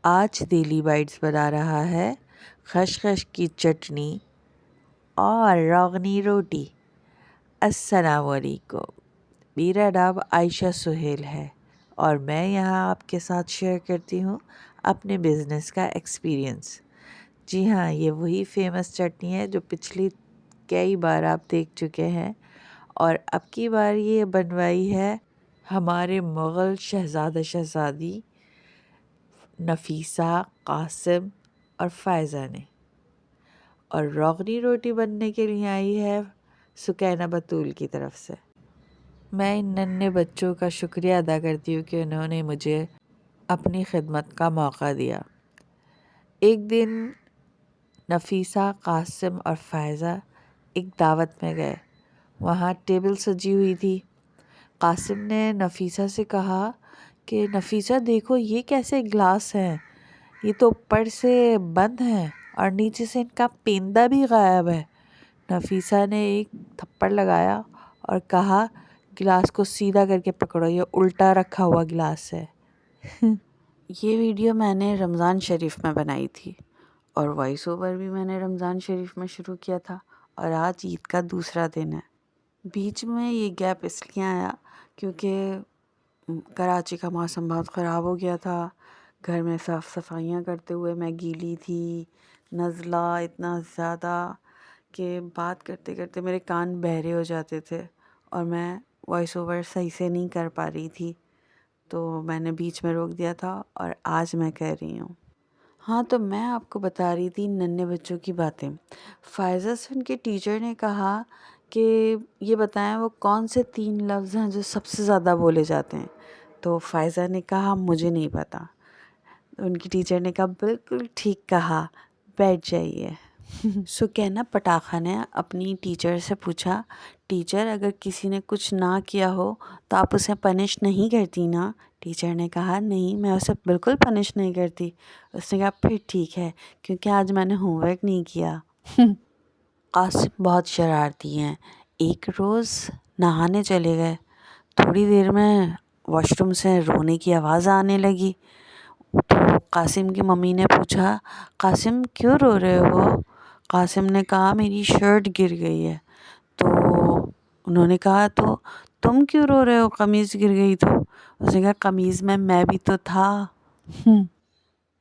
آج daily bites بنا رہا ہے خشخش کی چٹنی اور روغنی روٹی۔ السلام علیکم، میرا نام عائشہ سہیل ہے اور میں یہاں آپ کے ساتھ شیئر کرتی ہوں اپنے بزنس کا ایکسپیرئنس۔ جی ہاں، یہ وہی فیمس چٹنی ہے جو پچھلی کئی بار آپ دیکھ چکے ہیں، اور اب کی بار یہ بنوائی ہے ہمارے مغل شہزادہ شہزادی نفیسہ، قاسم اور فائزہ نے، اور روغنی روٹی بننے کے لیے آئی ہے سکینہ بطول کی طرف سے۔ میں ان ننھے بچوں کا شکریہ ادا کرتی ہوں کہ انہوں نے مجھے اپنی خدمت کا موقع دیا۔ ایک دن نفیسہ، قاسم اور فائزہ ایک دعوت میں گئے۔ وہاں ٹیبل سجی ہوئی تھی۔ قاسم نے نفیسہ سے کہا کہ نفیسہ دیکھو، یہ کیسے گلاس ہیں، یہ تو اوپر سے بند ہیں اور نیچے سے ان کا پیندہ بھی غائب ہے۔ نفیسہ نے ایک تھپڑ لگایا اور کہا گلاس کو سیدھا کر کے پکڑو، یہ الٹا رکھا ہوا گلاس ہے۔ یہ ویڈیو میں نے رمضان شریف میں بنائی تھی اور وائس اوور بھی میں نے رمضان شریف میں شروع کیا تھا، اور آج عید کا دوسرا دن ہے۔ بیچ میں یہ گیپ اس لیے آیا کیونکہ کراچی کا موسم بہت خراب ہو گیا تھا۔ گھر میں صاف صفائیاں کرتے ہوئے میں گیلی تھی، نزلہ اتنا زیادہ کہ بات کرتے کرتے میرے کان بہرے ہو جاتے تھے اور میں وائس اوور صحیح سے نہیں کر پا رہی تھی، تو میں نے بیچ میں روک دیا تھا اور آج میں کہہ رہی ہوں۔ ہاں، تو میں آپ کو بتا رہی تھی ننھے بچوں کی باتیں۔ فائزہ سے ان کے ٹیچر نے کہا کہ یہ بتائیں وہ کون سے 3 لفظ ہیں جو سب سے زیادہ بولے جاتے ہیں؟ تو فائزہ نے کہا مجھے نہیں پتہ۔ ان کی ٹیچر نے کہا بالکل ٹھیک کہا، بیٹھ جائیے۔ سکینہ پٹاخہ نے اپنی ٹیچر سے پوچھا، ٹیچر اگر کسی نے کچھ نہ کیا ہو تو آپ اسے پنش نہیں کرتی نا؟ ٹیچر نے کہا نہیں، میں اسے بالکل پنش نہیں کرتی۔ اس نے کہا پھر ٹھیک ہے، کیونکہ آج میں نے ہوم ورک نہیں کیا۔ قاسم بہت شرارتی ہیں۔ ایک روز نہانے چلے گئے، تھوڑی دیر میں واش روم سے رونے کی آواز آنے لگی۔ تو قاسم کی ممی نے پوچھا قاسم کیوں رو رہے ہو؟ قاسم نے کہا میری شرٹ گر گئی ہے۔ تو انہوں نے کہا تو تم کیوں رو رہے ہو، قمیض گر گئی تو؟ اس نے کہا قمیض میں بھی تو تھا۔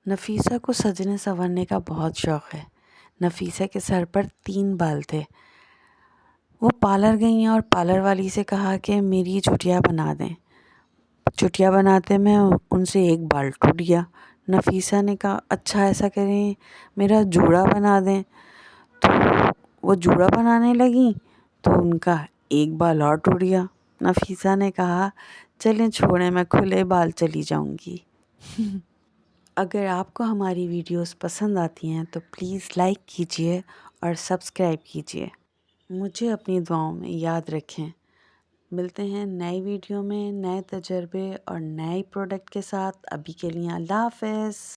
نفیسہ کو سجنے سنورنے کا بہت شوق ہے۔ نفیسہ کے سر پر 3 بال تھے۔ وہ پارلر گئیں اور پارلر والی سے کہا کہ میری چٹیا بنا دیں۔ چٹیا بناتے میں ان سے 1 بال ٹوٹ گیا۔ نفیسہ نے کہا اچھا ایسا کریں میرا جوڑا بنا دیں۔ تو وہ جوڑا بنانے لگیں تو ان کا 1 بال اور ٹوٹ گیا۔ نفیسہ نے کہا چلیں چھوڑیں، میں کھلے بال چلی جاؤں گی۔ اگر آپ کو ہماری ویڈیوز پسند آتی ہیں تو پلیز لائک کیجیے اور سبسکرائب کیجیے۔ مجھے اپنی دعاؤں میں یاد رکھیں۔ ملتے ہیں نئی ویڈیو میں نئے تجربے اور نئے پروڈکٹ کے ساتھ۔ ابھی کے لیے اللہ حافظ۔